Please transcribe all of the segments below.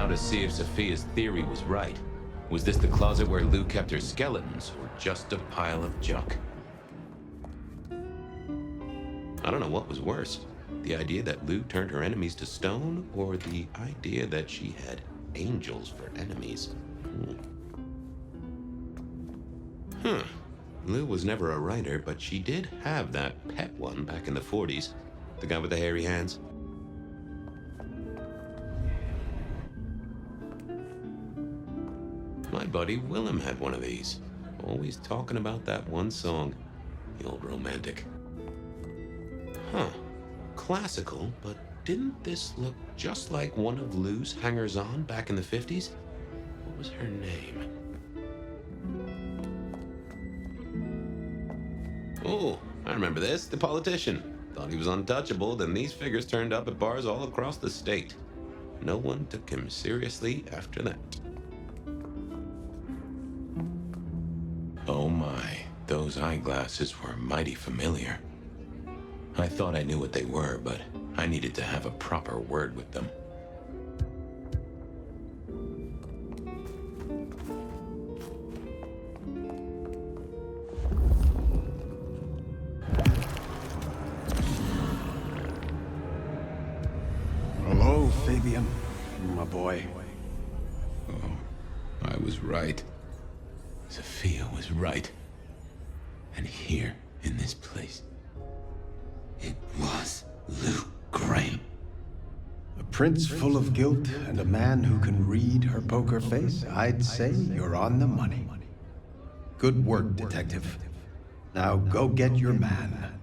to see if Sophia's theory was right. Was this the closet where Lou kept her skeletons, or just a pile of junk? I don't know what was worse. The idea that Lou turned her enemies to stone, or the idea that she had angels for enemies. Lou was never a writer, but she did have that pet one back in the 40s. The guy with the hairy hands. My buddy Willem had one of these. Always talking about that one song. The old romantic. Huh. Classical, but didn't this look just like one of Lou's hangers-on back in the 50s? What was her name? Oh, I remember this. The politician. Thought he was untouchable, then these figures turned up at bars all across the state. No one took him seriously after that. Oh my, those eyeglasses were mighty familiar. I thought I knew what they were, but I needed to have a proper word with them. Hello, Fabian, my boy. Oh, I was right. Sophia was right. And here, in this place, it was Lou Graham. A prince full of guilt and a man who can read her poker face. I'd say you're on the money. Good work, detective. Now go get your man.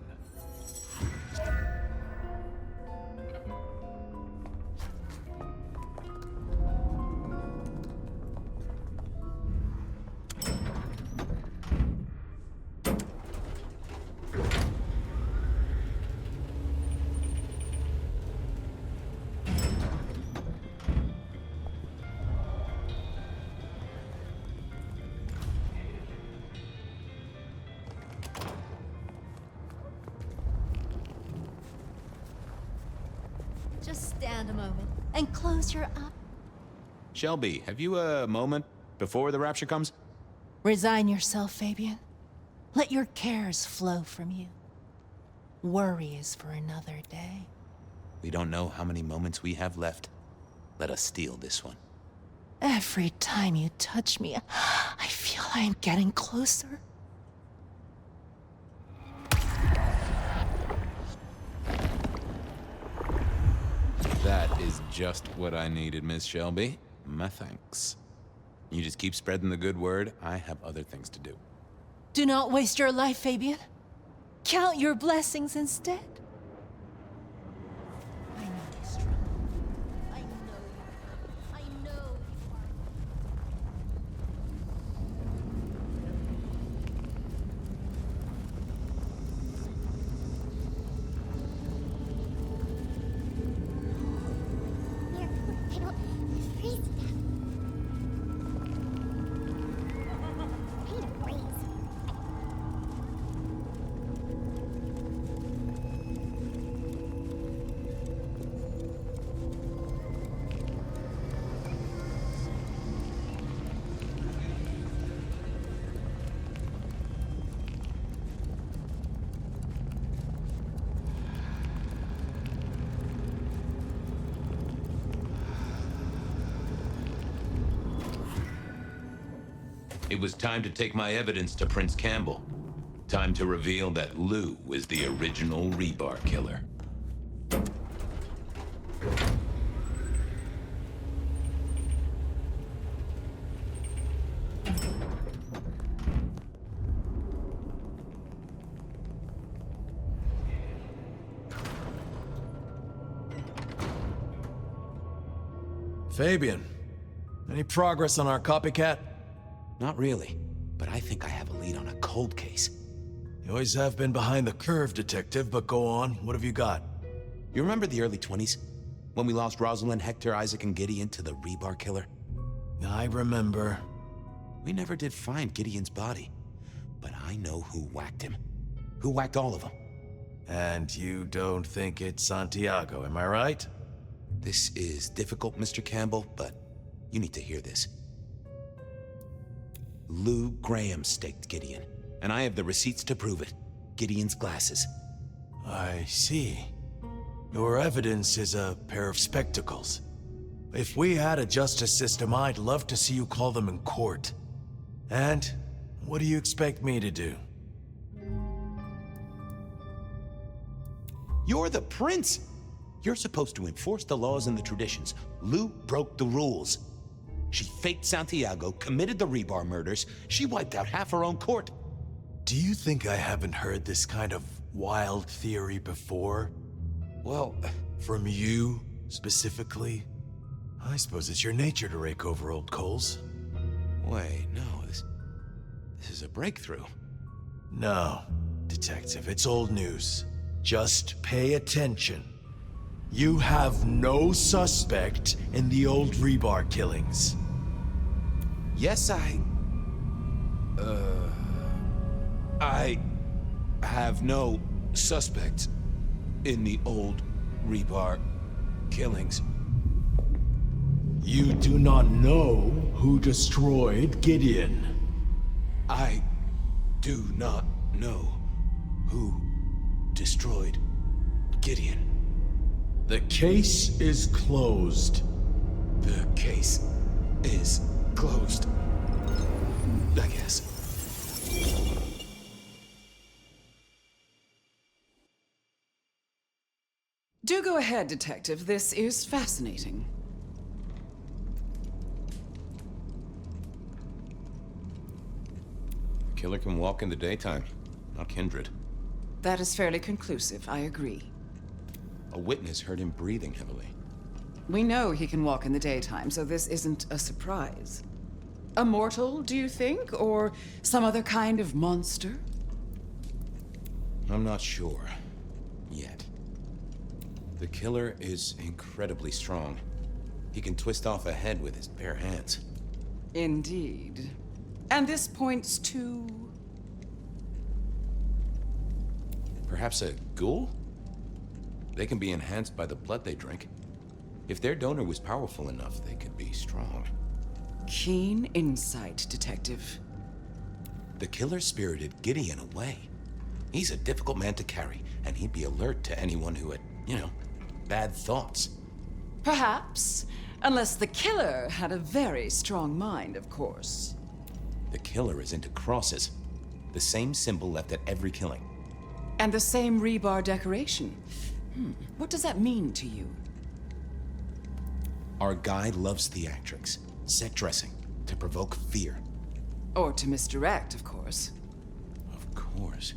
Just stand a moment and close your eyes. Shelby, have you a moment before the rapture comes? Resign yourself, Fabian. Let your cares flow from you. Worry is for another day. We don't know how many moments we have left. Let us steal this one. Every time you touch me, I feel I'm getting closer. That is just what I needed, Miss Shelby. My thanks. You just keep spreading the good word. I have other things to do. Do not waste your life, Fabian. Count your blessings instead. I know you're strong. I know you. I know you are. I don't freeze to death. I need a raise. It was time to take my evidence to Prince Campbell. Time to reveal that Lou is the original rebar killer. Fabian, any progress on our copycat? Not really, but I think I have a lead on a cold case. You always have been behind the curve, detective, but go on. What have you got? You remember the early 20s? When we lost Rosalind, Hector, Isaac, and Gideon to the rebar killer? I remember. We never did find Gideon's body, but I know who whacked him. Who whacked all of them. And you don't think it's Santiago, am I right? This is difficult, Mr. Campbell, but You need to hear this. Lou Graham staked Gideon, and I have the receipts to prove it. Gideon's glasses. I see. Your evidence is a pair of spectacles. If we had a justice system, I'd love to see you call them in court. And what do you expect me to do? You're the prince! You're supposed to enforce the laws and the traditions. Lou broke the rules. She faked Santiago, committed the Rebar murders. She wiped out half her own court. Do you think I haven't heard this kind of wild theory before? Well, From you, specifically? I suppose it's your nature to rake over old coals. wait, no, this is a breakthrough. No, Detective, it's old news. Just pay attention. You have no suspect in the old Rebar killings. Yes, I have no suspects in the old Rebar killings. You do not know who destroyed Gideon. I do not know who destroyed Gideon. The case is closed. The case is closed. I guess. Do go ahead, Detective. This is fascinating. Killer can walk in the daytime, not Kindred. That is fairly conclusive, I agree. A witness heard him breathing heavily. We know he can walk in the daytime, so this isn't a surprise. A mortal, do you think? Or some other kind of monster? I'm not sure. Yet. The killer is incredibly strong. He can twist off a head with his bare hands. Indeed. And this points to... Perhaps a ghoul? They can be enhanced by the blood they drink. If their donor was powerful enough, they could be strong. Keen insight, Detective. The killer spirited Gideon away. He's a difficult man to carry, and he'd be alert to anyone who had, bad thoughts. Perhaps. Unless the killer had a very strong mind, of course. The killer is into crosses. The same symbol left at every killing. And the same rebar decoration. What does that mean to you? Our guy loves theatrics, set dressing, to provoke fear. Or to misdirect, of course. Of course.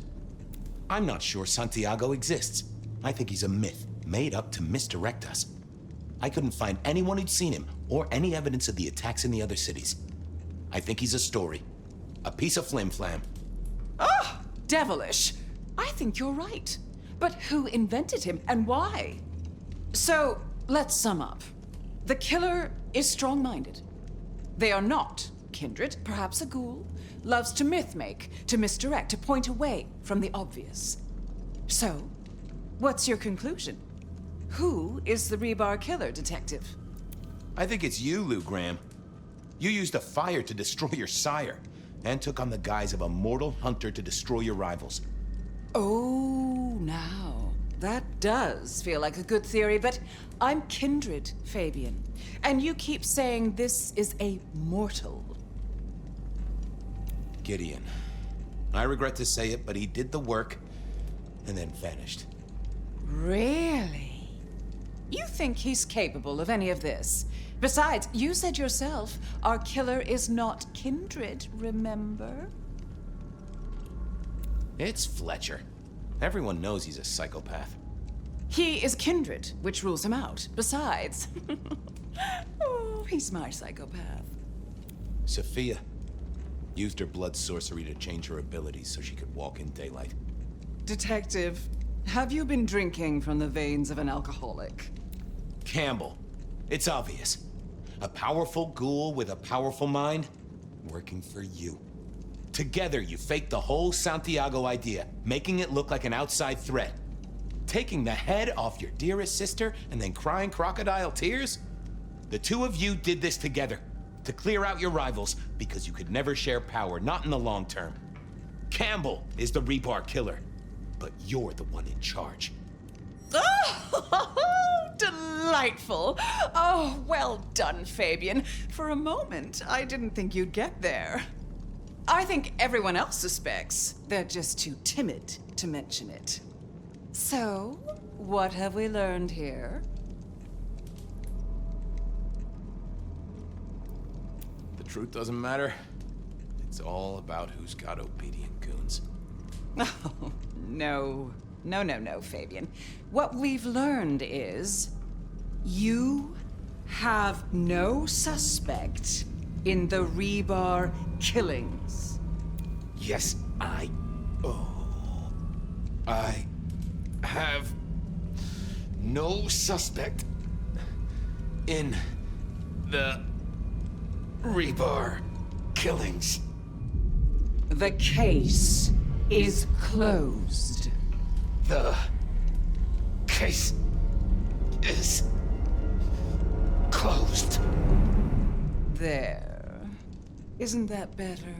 I'm not sure Santiago exists. I think he's a myth, made up to misdirect us. I couldn't find anyone who'd seen him, or any evidence of the attacks in the other cities. I think he's a story. A piece of flim-flam. Oh, devilish. I think you're right. But who invented him, and why? So, let's sum up. The killer is strong-minded. They are not kindred, perhaps a ghoul, loves to myth-make, to misdirect, to point away from the obvious. So, what's your conclusion? Who is the Rebar killer, Detective? I think it's you, Lou Graham. You used a fire to destroy your sire, and took on the guise of a mortal hunter to destroy your rivals. Oh, now, that does feel like a good theory, but I'm kindred, Fabian. And you keep saying this is a mortal. Gideon. I regret to say it, but he did the work, and then vanished. Really? You think he's capable of any of this? Besides, you said yourself, our killer is not kindred, remember? It's Fletcher. Everyone knows he's a psychopath. He is kindred, which rules him out. Besides, oh, he's my psychopath. Sophia used her blood sorcery to change her abilities so she could walk in daylight. Detective, have you been drinking from the veins of an alcoholic? Campbell, it's obvious. A powerful ghoul with a powerful mind, working for you. Together, you faked the whole Santiago idea, making it look like an outside threat. Taking the head off your dearest sister and then crying crocodile tears? The two of you did this together. to clear out your rivals because you could never share power, not in the long term. Campbell is the Rebar killer, but you're the one in charge. Oh, delightful. Oh, well done, Fabian. For a moment, I didn't think you'd get there. I think everyone else suspects. They're just too timid to mention it. So, what have we learned here? The truth doesn't matter. It's all about who's got obedient goons. Oh, no. No, Fabian. What we've learned is you have no suspect in the Rebar killings. Yes, I have no suspect in the Rebar killings. The case is closed. The case is closed. There. Isn't that better?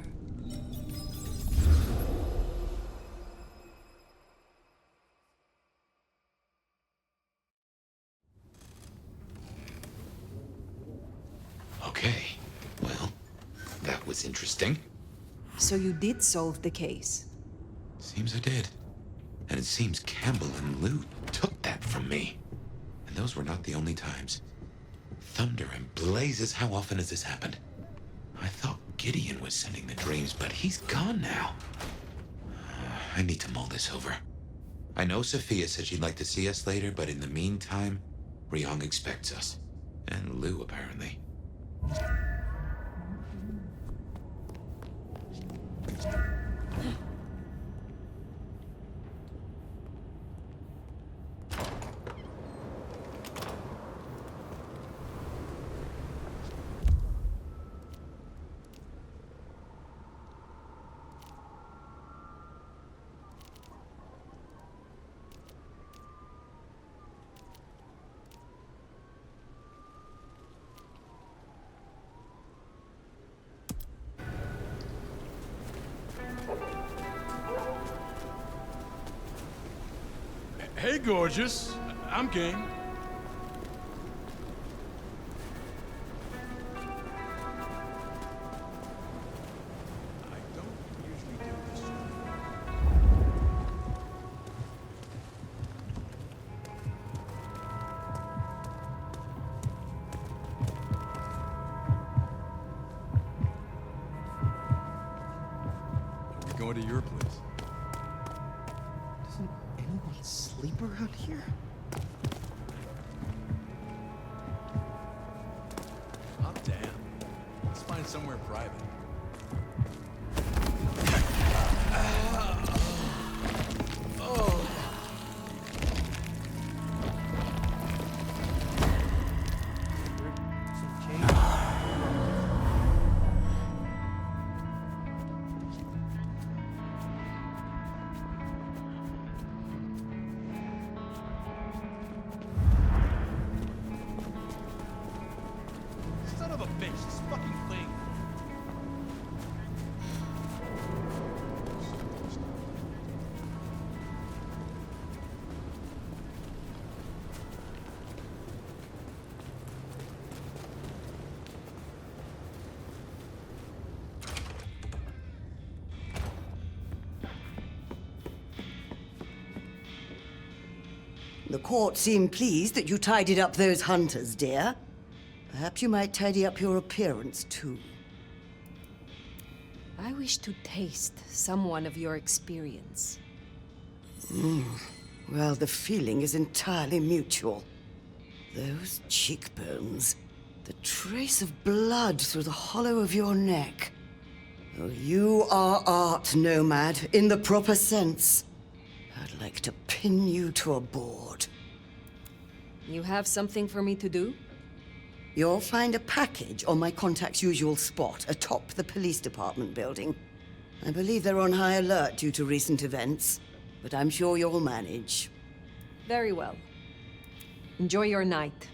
Okay, well, that was interesting. So you did solve the case. Seems I did. And it seems Campbell and Lou took that from me. And those were not the only times. Thunder and blazes, how often has this happened? I thought Gideon was sending the dreams, but he's gone now. I need to mull this over. I know Sophia said she'd like to see us later, but in the meantime, Ryong expects us. And Lou, apparently. Hey, gorgeous. I'm game. I don't usually do this. Are we going to your place? Anyone sleep around here? Oh, damn. Let's find somewhere private. Son of a bitch, this fucking thing. The court seemed pleased that you tidied up those hunters, dear. Perhaps you might tidy up your appearance, too. I wish to taste someone of your experience. Well, the feeling is entirely mutual. Those cheekbones, the trace of blood through the hollow of your neck. Oh, you are art, nomad, in the proper sense. I'd like to pin you to a board. You have something for me to do? You'll find a package on my contact's usual spot, atop the police department building. I believe they're on high alert due to recent events, but I'm sure you'll manage. Very well. Enjoy your night.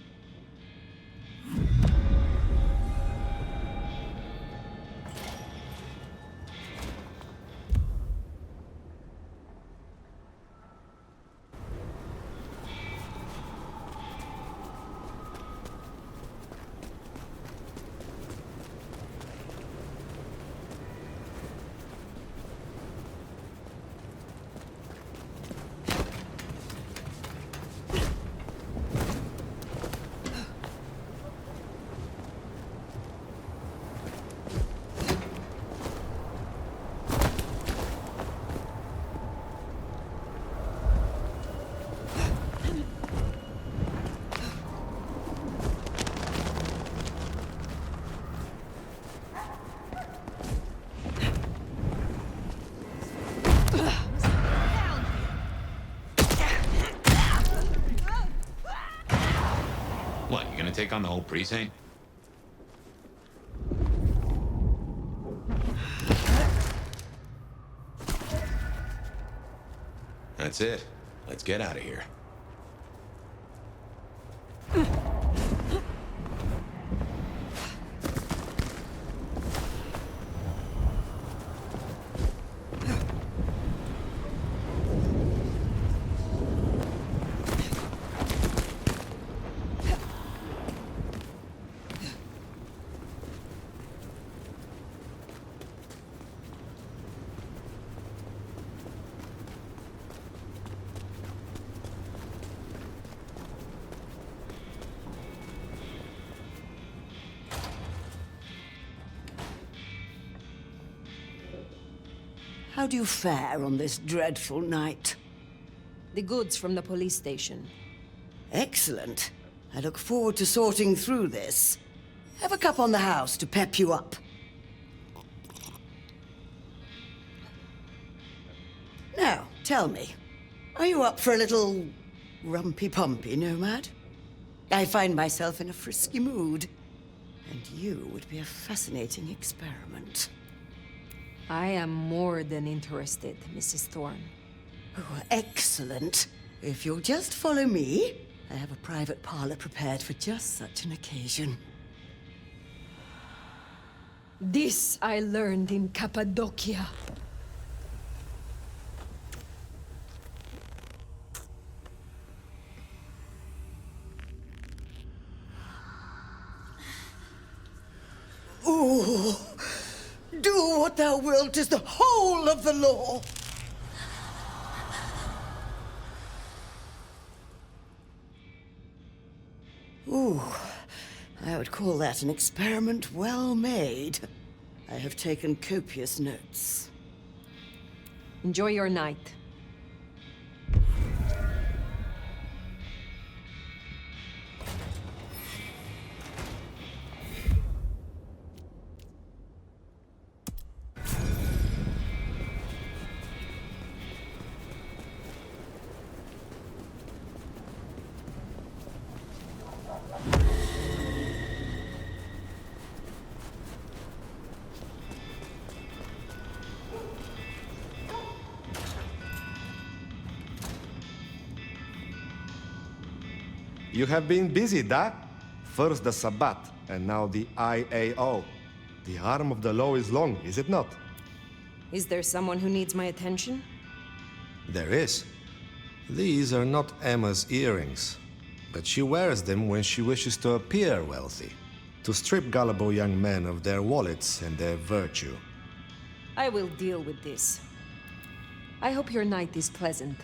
You gonna take on the whole precinct? That's it. Let's get out of here. How do you fare on this dreadful night? The goods from the police station. Excellent. I look forward to sorting through this. Have a cup on the house to pep you up. Now, tell me, are you up for a little rumpy-pumpy, Nomad? I find myself in a frisky mood, and you would be a fascinating experiment. I am more than interested, Mrs. Thorne. Oh, excellent. If you'll just follow me, I have a private parlor prepared for just such an occasion. This I learned in Cappadocia. Ooh, do what thou wilt is the whole of the law. Ooh, I would call that an experiment well made. I have taken copious notes. Enjoy your night. You have been busy, Doc. First the Sabbat, and now the IAO. The arm of the law is long, is it not? Is there someone who needs my attention? There is. These are not Emma's earrings, but she wears them when she wishes to appear wealthy, to strip gullible young men of their wallets and their virtue. I will deal with this. I hope your night is pleasant.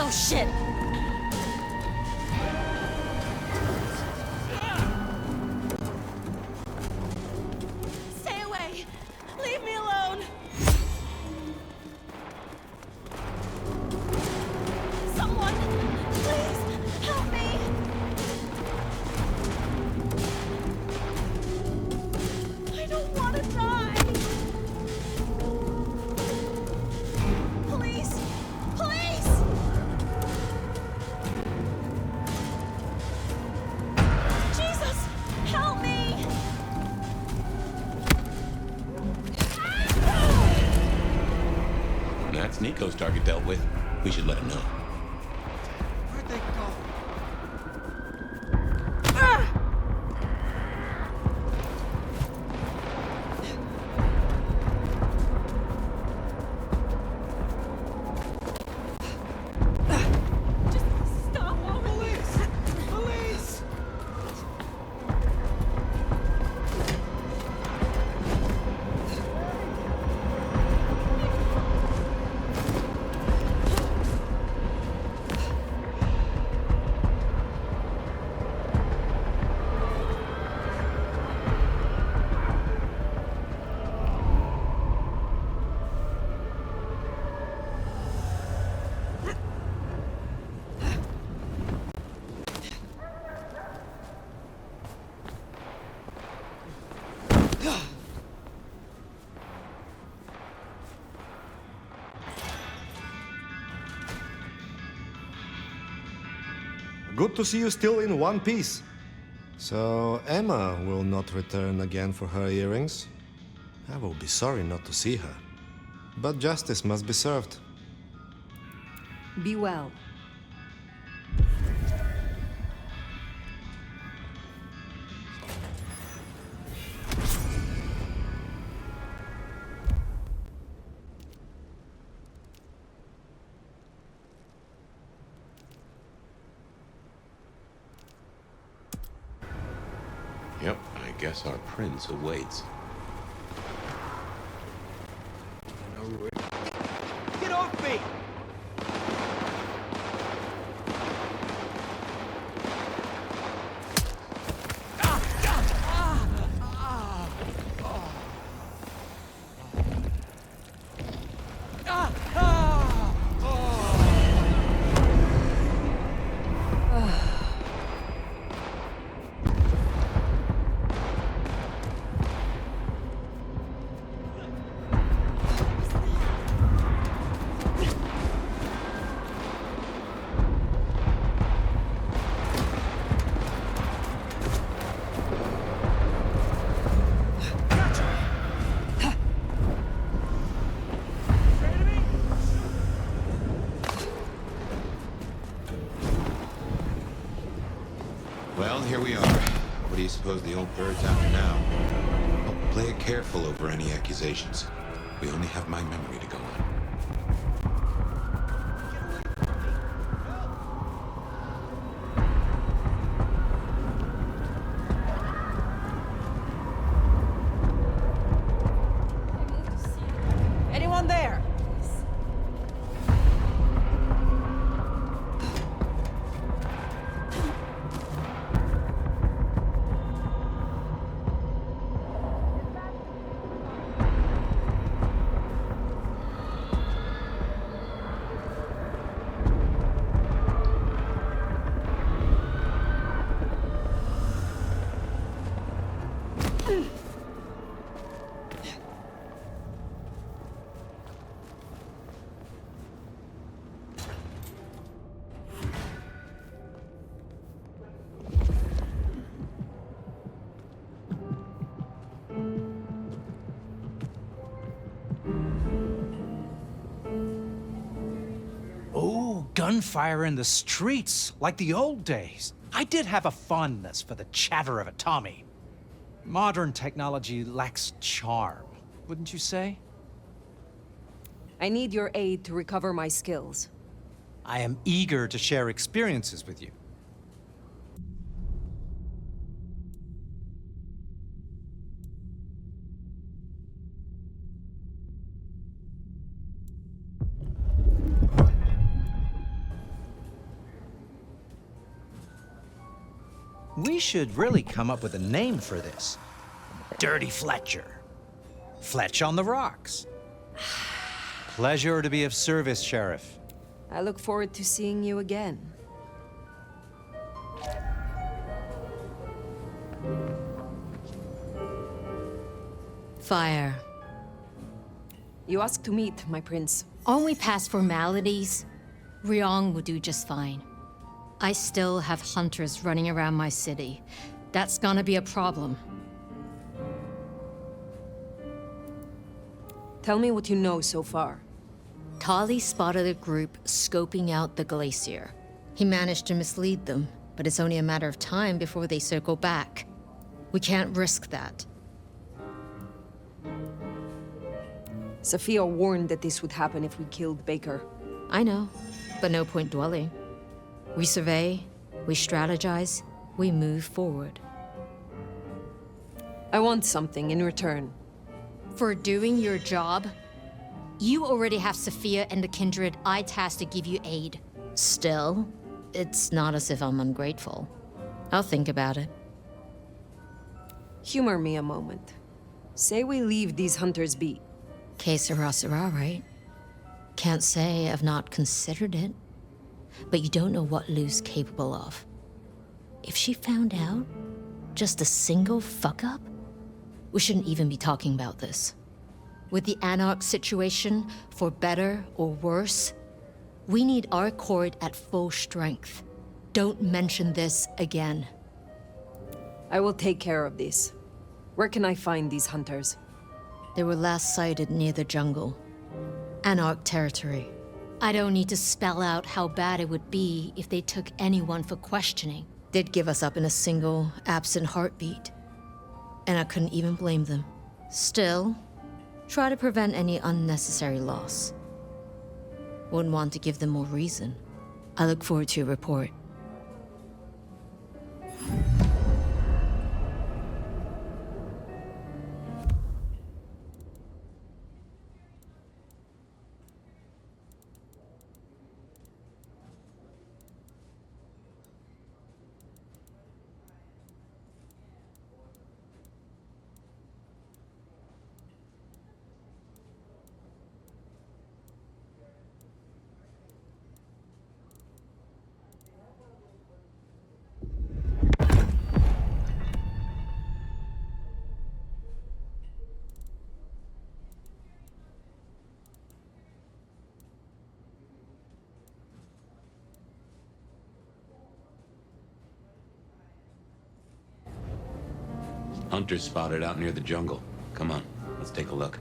Oh, shit! Stay away! Leave me alone! Someone, please, help me! I don't want to die! Police! Police! Ghost target dealt with. We should let him know. Where'd they go? Good to see you still in one piece. So, Emma will not return again for her earrings? I will be sorry not to see her. But justice must be served. Be well. Yep, I guess our prince awaits. Get off me! Well, here we are. What do you suppose the old bird's after now? Oh, play it careful over any accusations. We only have my memory to go on. Anyone there? Oh, gunfire in the streets, like the old days. I did have a fondness for the chatter of a Tommy. Modern technology lacks charm, wouldn't you say? I need your aid to recover my skills. I am eager to share experiences with you. We should really come up with a name for this. Dirty Fletcher. Fletch on the rocks. Pleasure to be of service, Sheriff. I look forward to seeing you again. Fire. You asked to meet, my prince. Only past formalities. Ryong will do just fine. I still have hunters running around my city. That's gonna be a problem. Tell me what you know so far. Tali spotted a group scoping out the glacier. He managed to mislead them, but it's only a matter of time before they circle back. We can't risk that. Sophia warned that this would happen if we killed Baker. I know, but no point dwelling. We survey, we strategize, we move forward. I want something in return. For doing your job, you already have Sophia and the kindred I tasked to give you aid. Still, it's not as if I'm ungrateful. I'll think about it. Humor me a moment. Say we leave these hunters be. Que sera, sera, right? Can't say I've not considered it. But you don't know what Lou's capable of. If she found out, just a single fuck-up, we shouldn't even be talking about this. With the Anarch situation, for better or worse, we need our court at full strength. Don't mention this again. I will take care of this. Where can I find these hunters? They were last sighted near the jungle. Anarch territory. I don't need to spell out how bad it would be if they took anyone for questioning. They'd give us up in a single, absent heartbeat. And I couldn't even blame them. Still, try to prevent any unnecessary loss. Wouldn't want to give them more reason. I look forward to your report. Hunters spotted out near the jungle. Come on, let's take a look.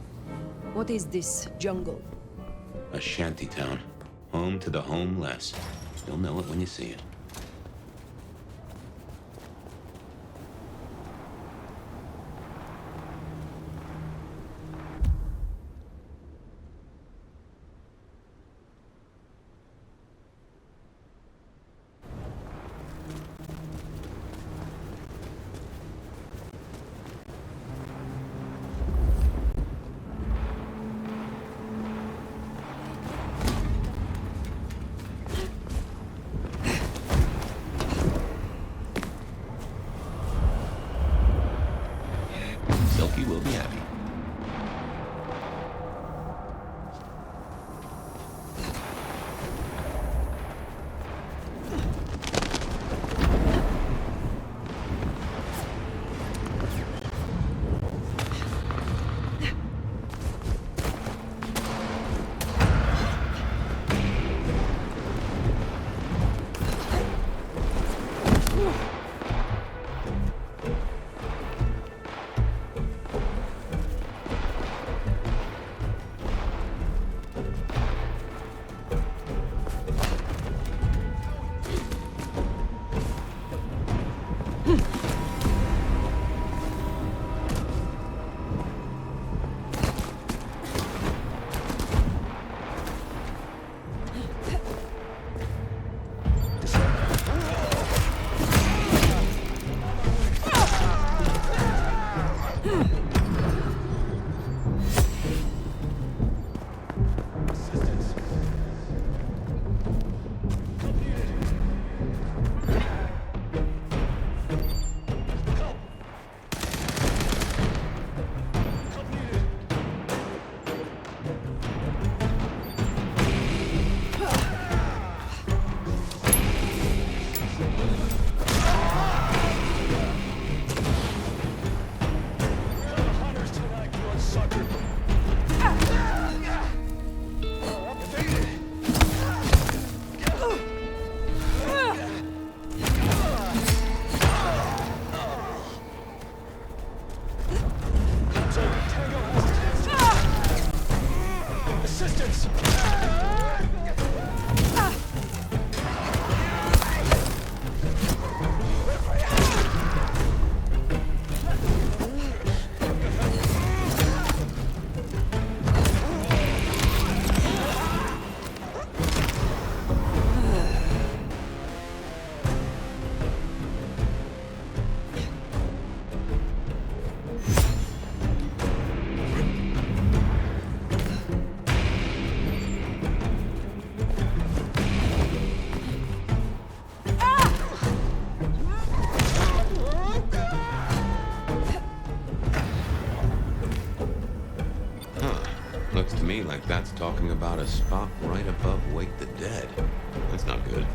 What is this jungle? A shanty town. Home to the homeless. You'll know it when you see it. Silky will be happy. me like that's talking about a spot right above Wake the Dead. That's not good.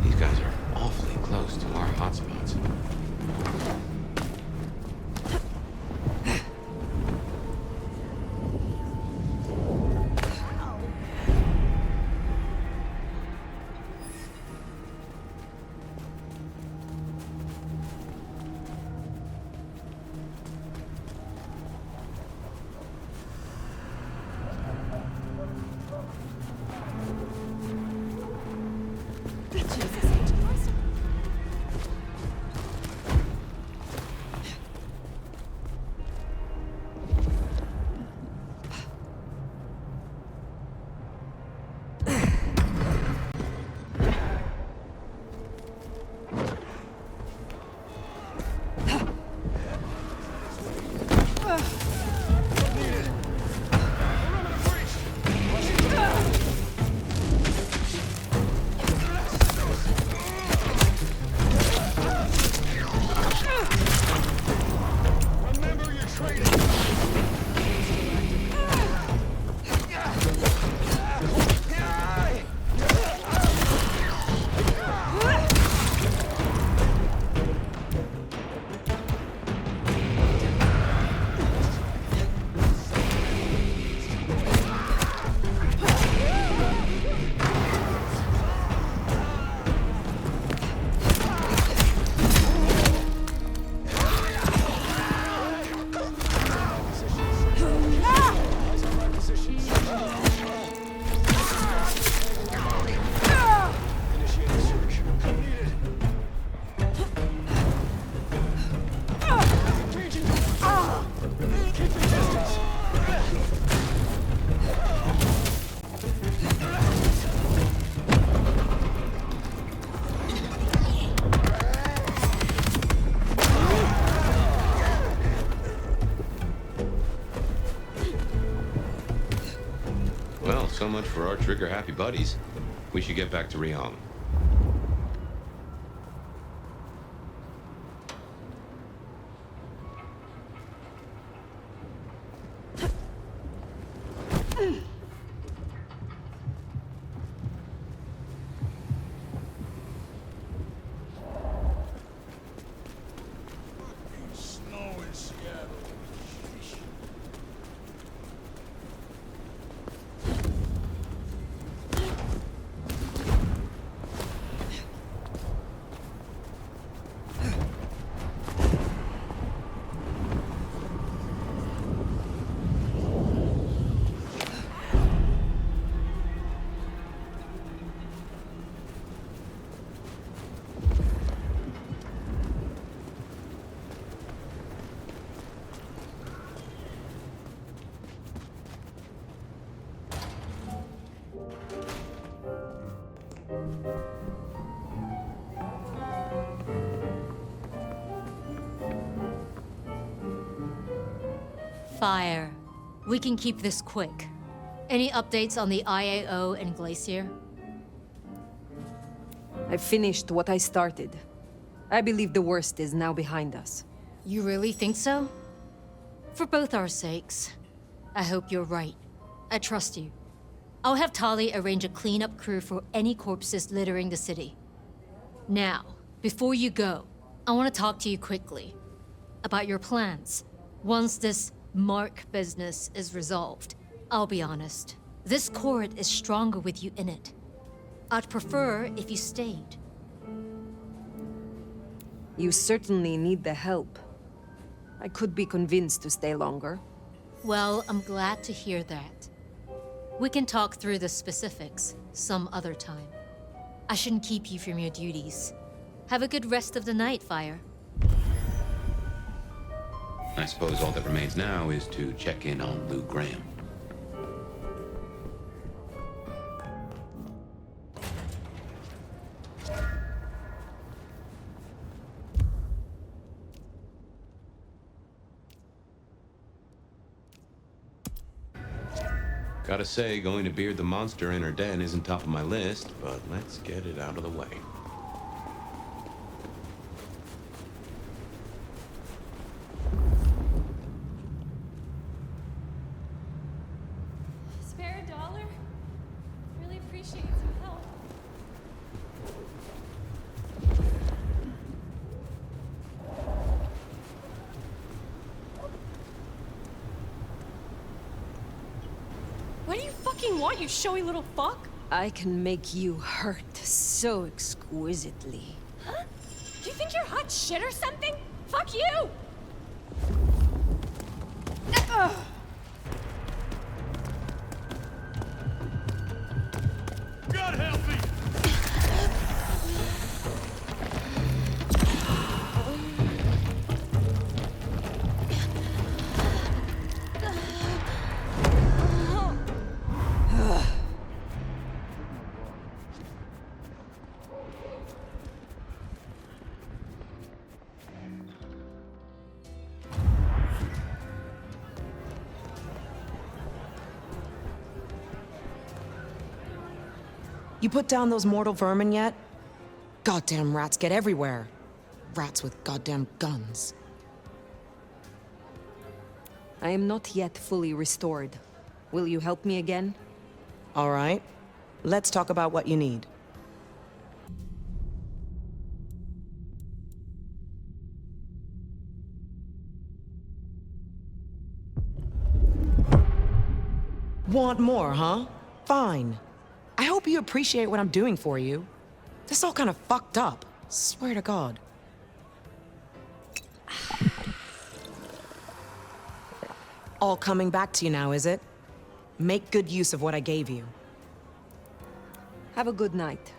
These guys are awfully close to our hotspots. Well, so much for our trigger-happy buddies. We should get back to Rion. Fire. We can keep this quick. Any updates on the IAO and Glacier? I finished what I started. I believe the worst is now behind us. You really think so? For both our sakes, I hope you're right. I trust you. I'll have Tali arrange a cleanup crew for any corpses littering the city. Now, before you go, I want to talk to you quickly about your plans. Once this Mark business is resolved, I'll be honest, this court is stronger with you in it. I'd prefer if you stayed. You certainly need the help. I could be convinced to stay longer. Well, I'm glad to hear that. We can talk through the specifics some other time. I shouldn't keep you from your duties. Have a good rest of the night, Fire. I suppose all that remains now is to check in on Lou Graham. Gotta say, going to beard the monster in her den isn't top of my list, but let's get it out of the way. Spare a dollar? Really appreciate some help. What do you fucking want, you showy little fuck? I can make you hurt so exquisitely. Huh? Do you think you're hot shit or something? Fuck you! Ugh. God help me! You put down those mortal vermin yet? Goddamn rats get everywhere. Rats with goddamn guns. I am not yet fully restored. Will you help me again? All right. Let's talk about what you need. Want more, huh? Fine. I hope you appreciate what I'm doing for you. This is all kind of fucked up. Swear to God. All coming back to you now, is it? Make good use of what I gave you. Have a good night.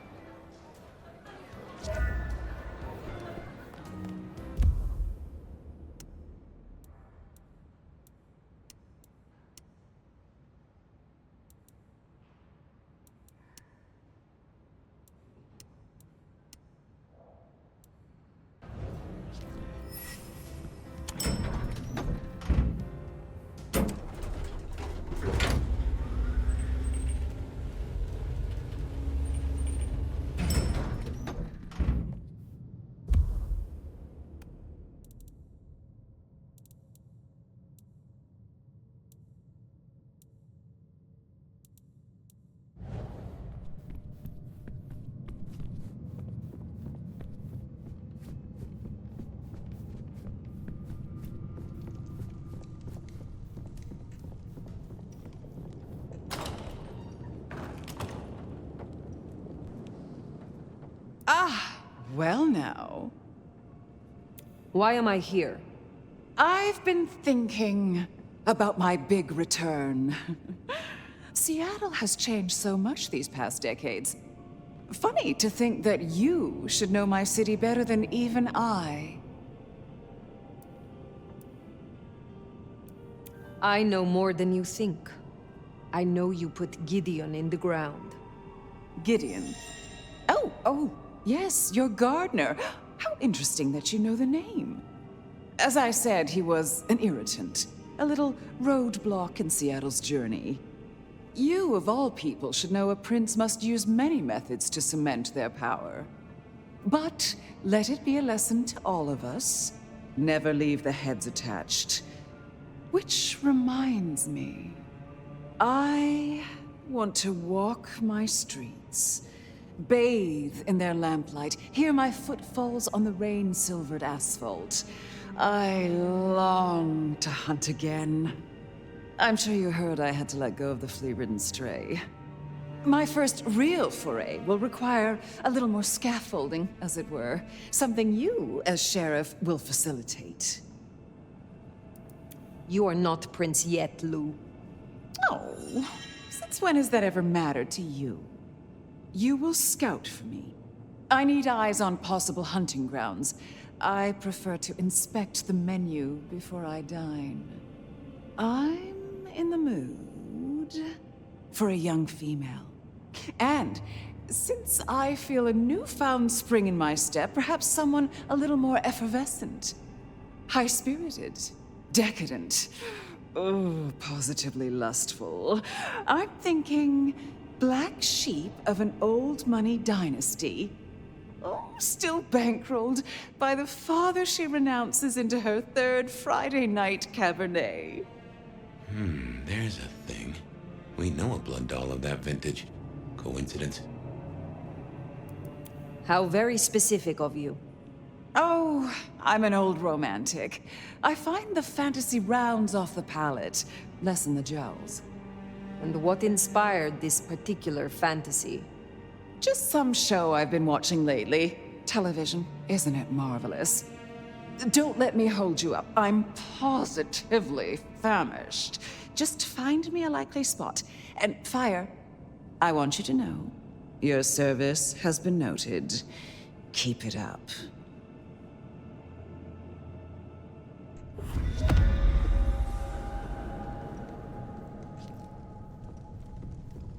Well now. Why am I here? I've been thinking about my big return. Seattle has changed so much these past decades. Funny to think that you should know my city better than even I. I know more than you think. I know you put Gideon in the ground. Gideon? Oh, yes, your gardener. How interesting that you know the name. As I said, he was an irritant, a little roadblock in Seattle's journey. You, of all people, should know a prince must use many methods to cement their power. But let it be a lesson to all of us. Never leave the heads attached. Which reminds me, I want to walk my streets, bathe in their lamplight, hear my footfalls on the rain-silvered asphalt. I long to hunt again. I'm sure you heard I had to let go of the flea-ridden stray. My first real foray will require a little more scaffolding, as it were. Something you, as sheriff, will facilitate. You are not prince yet, Lou. Oh, since when has that ever mattered to you? You will scout for me. I need eyes on possible hunting grounds. I prefer to inspect the menu before I dine. I'm in the mood for a young female. And since I feel a newfound spring in my step, perhaps someone a little more effervescent, high-spirited, decadent, oh, positively lustful. I'm thinking black sheep of an old money dynasty. Oh, still bankrolled by the father she renounces into her third Friday night Cabernet. There's a thing. We know a blood doll of that vintage. Coincidence? How very specific of you. Oh, I'm an old romantic. I find the fantasy rounds off the palate, lessen the jowls. And what inspired this particular fantasy? Just some show I've been watching lately. Television, isn't it marvelous? Don't let me hold you up. I'm positively famished. Just find me a likely spot. And Fire, I want you to know, your service has been noted. Keep it up.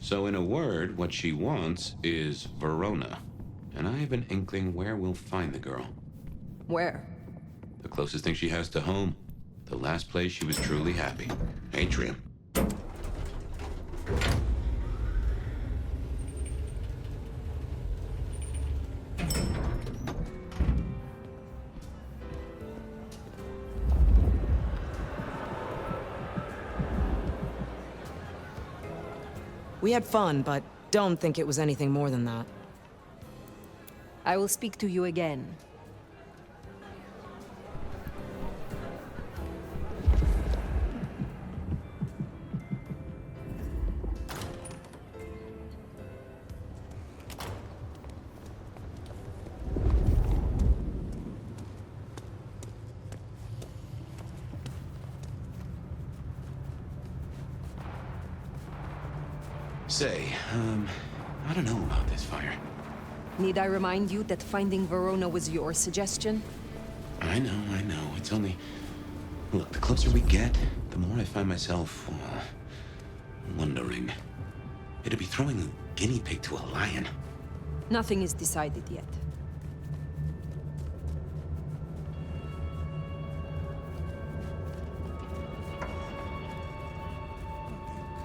So in a word, what she wants is Verona. And I have an inkling where we'll find the girl. Where? The closest thing she has to home. The last place she was truly happy. Atrium. We had fun, but don't think it was anything more than that. I will speak to you again. Say, I don't know about this, Fire. Need I remind you that finding Verona was your suggestion? I know. It's only... Look, the closer we get, the more I find myself, wondering. It'd be throwing a guinea pig to a lion. Nothing is decided yet.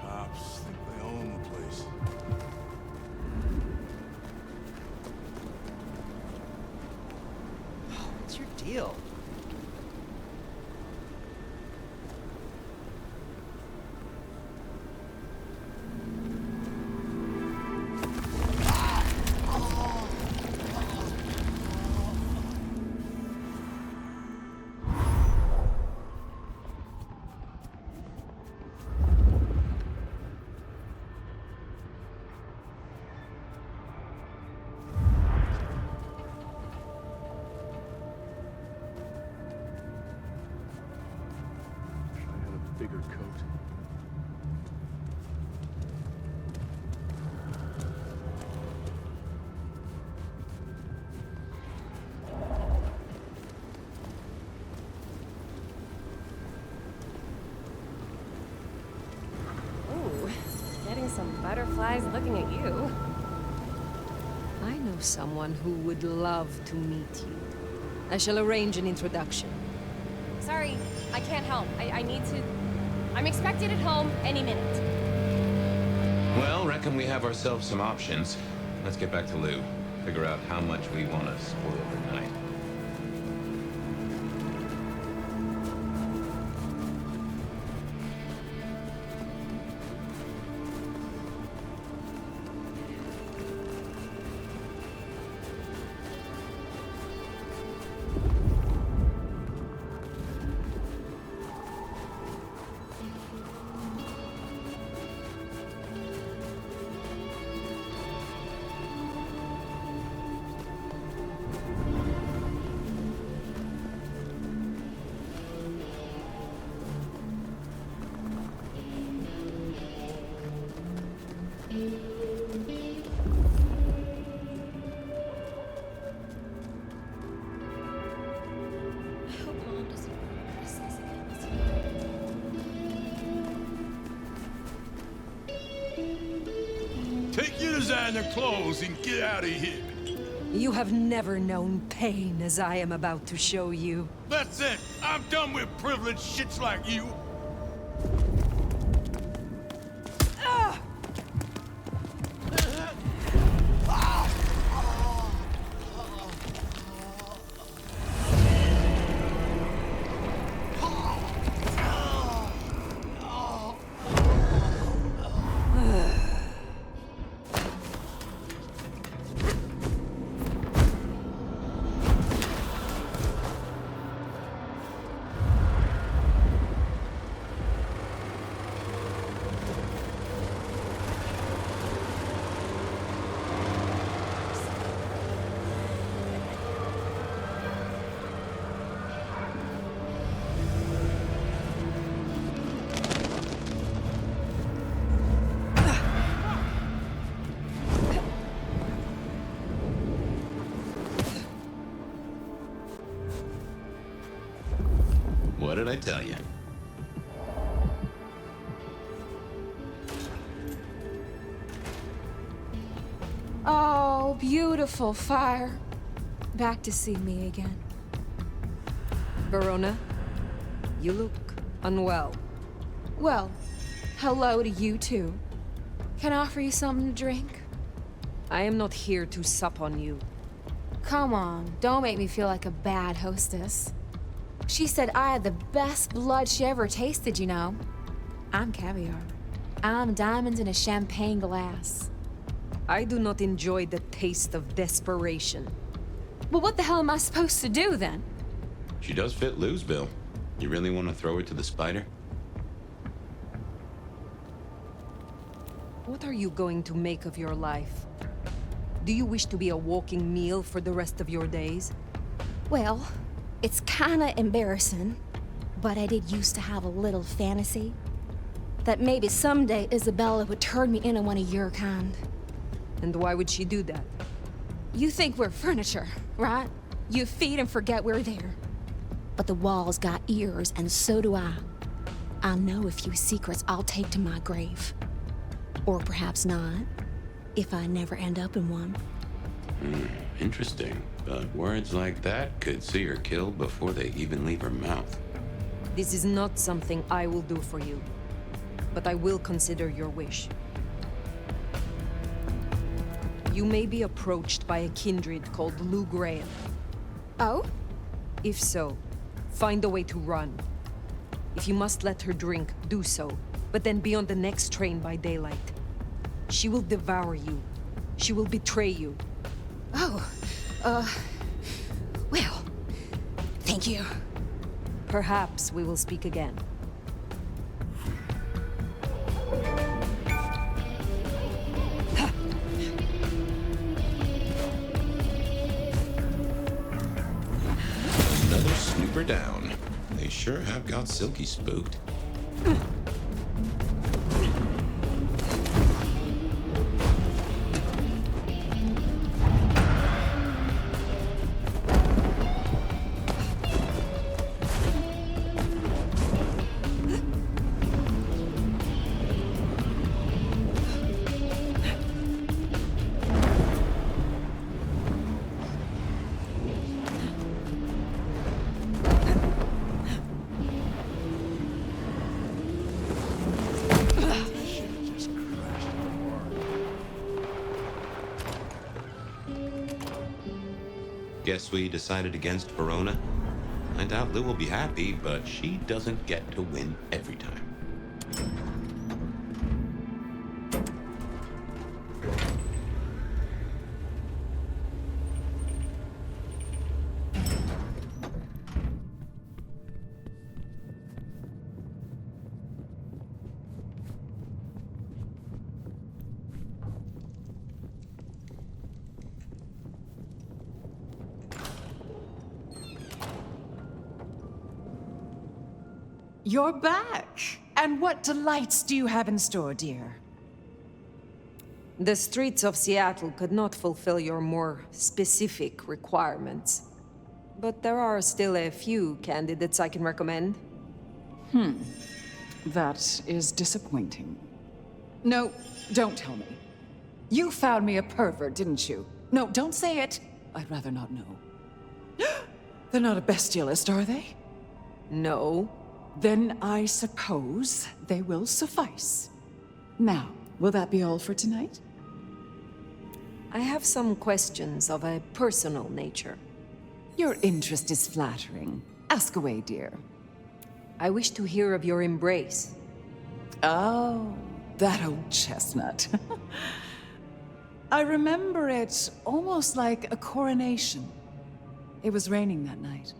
Cops think they own the place. What's your deal? Bigger coat. Ooh, getting some butterflies looking at you. I know someone who would love to meet you. I shall arrange an introduction. Sorry, I can't help. I need to I'm expected at home any minute. Well, reckon we have ourselves some options. Let's get back to Lou. Figure out how much we want to spoil the night. Take your designer clothes and get out of here. You have never known pain as I am about to show you. That's it. I'm done with privileged shits like you. What did I tell you? Oh, beautiful fire. Back to see me again. Verona, you look unwell. Well, hello to you too. Can I offer you something to drink? I am not here to sup on you. Come on, don't make me feel like a bad hostess. She said I had the best blood she ever tasted, you know. I'm caviar. I'm diamonds in a champagne glass. I do not enjoy the taste of desperation. Well, what the hell am I supposed to do then? She does fit Lou's bill. You really want to throw her to the spider? What are you going to make of your life? Do you wish to be a walking meal for the rest of your days? Well, it's kinda embarrassing, but I did used to have a little fantasy that maybe someday Isabella would turn me into one of your kind. And why would she do that? You think we're furniture, right? You feed and forget we're there. But the walls got ears, and so do I. I know a few secrets I'll take to my grave. Or perhaps not, if I never end up in one. Interesting. But words like that could see her killed before they even leave her mouth. This is not something I will do for you, but I will consider your wish. You may be approached by a kindred called Lou Graham. Oh? If so, find a way to run. If you must let her drink, do so, but then be on the next train by daylight. She will devour you. She will betray you. Oh, well, thank you. Perhaps we will speak again. Another snooper down. They sure have got Silky spooked. Guess we decided against Verona. I doubt Lou will be happy, but she doesn't get to win every time. You're back! And what delights do you have in store, dear? The streets of Seattle could not fulfill your more specific requirements. But there are still a few candidates I can recommend. That is disappointing. No, don't tell me. You found me a pervert, didn't you? No, don't say it. I'd rather not know. They're not a bestialist, are they? No. Then I suppose they will suffice. Now, will that be all for tonight? I have some questions of a personal nature. Your interest is flattering. Ask away, dear. I wish to hear of your embrace. Oh, that old chestnut. I remember it almost like a coronation. It was raining that night.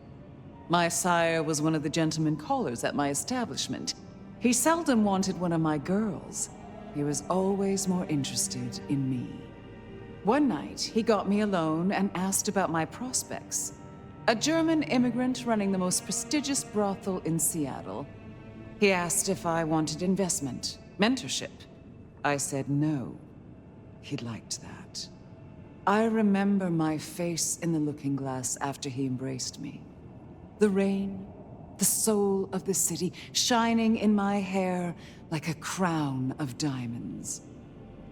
My sire was one of the gentlemen callers at my establishment. He seldom wanted one of my girls. He was always more interested in me. One night, he got me alone and asked about my prospects. A German immigrant running the most prestigious brothel in Seattle. He asked if I wanted investment, mentorship. I said no. He liked that. I remember my face in the looking glass after he embraced me. The rain, the soul of the city, shining in my hair like a crown of diamonds.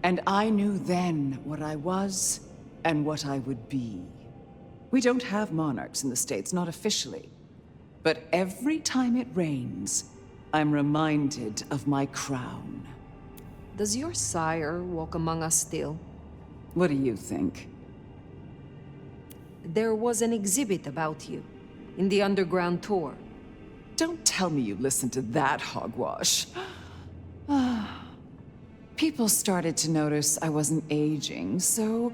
And I knew then what I was and what I would be. We don't have monarchs in the States, not officially. But every time it rains, I'm reminded of my crown. Does your sire walk among us still? What do you think? There was an exhibit about you in the underground tour. Don't tell me you listened to that hogwash. People started to notice I wasn't aging, so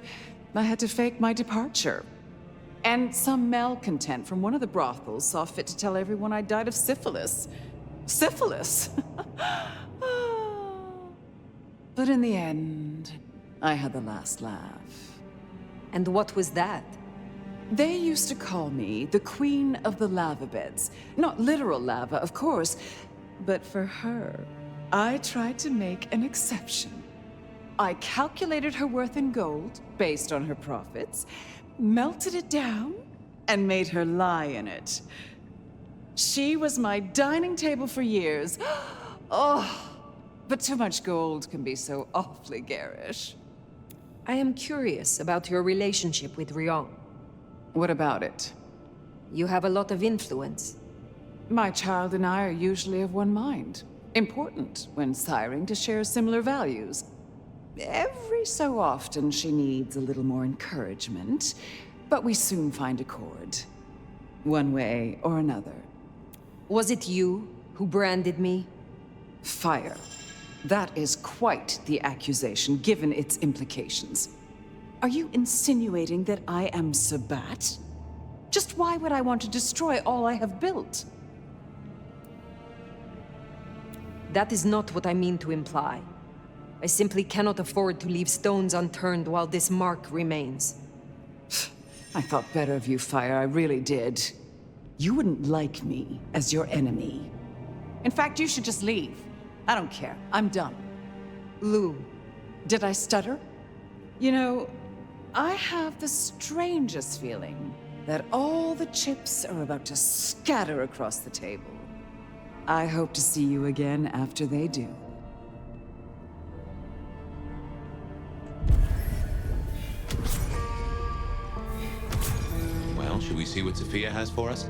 I had to fake my departure. And some malcontent from one of the brothels saw fit to tell everyone I died of syphilis. Syphilis! But in the end, I had the last laugh. And what was that? They used to call me the Queen of the Lava Beds. Not literal lava, of course, but for her, I tried to make an exception. I calculated her worth in gold, based on her profits, melted it down, and made her lie in it. She was my dining table for years. Oh, but too much gold can be so awfully garish. I am curious about your relationship with Rion. What about it? You have a lot of influence. My child and I are usually of one mind. Important when siring to share similar values. Every so often she needs a little more encouragement, but we soon find accord. One way or another. Was it you who branded me? Fire. That is quite the accusation, given its implications. Are you insinuating that I am Sabat? Just why would I want to destroy all I have built? That is not what I mean to imply. I simply cannot afford to leave stones unturned while this mark remains. I thought better of you, Fire, I really did. You wouldn't like me as your enemy. In fact, you should just leave. I don't care. I'm done. Lou. Did I stutter? You know, I have the strangest feeling that all the chips are about to scatter across the table. I hope to see you again after they do. Well, should we see what Sophia has for us?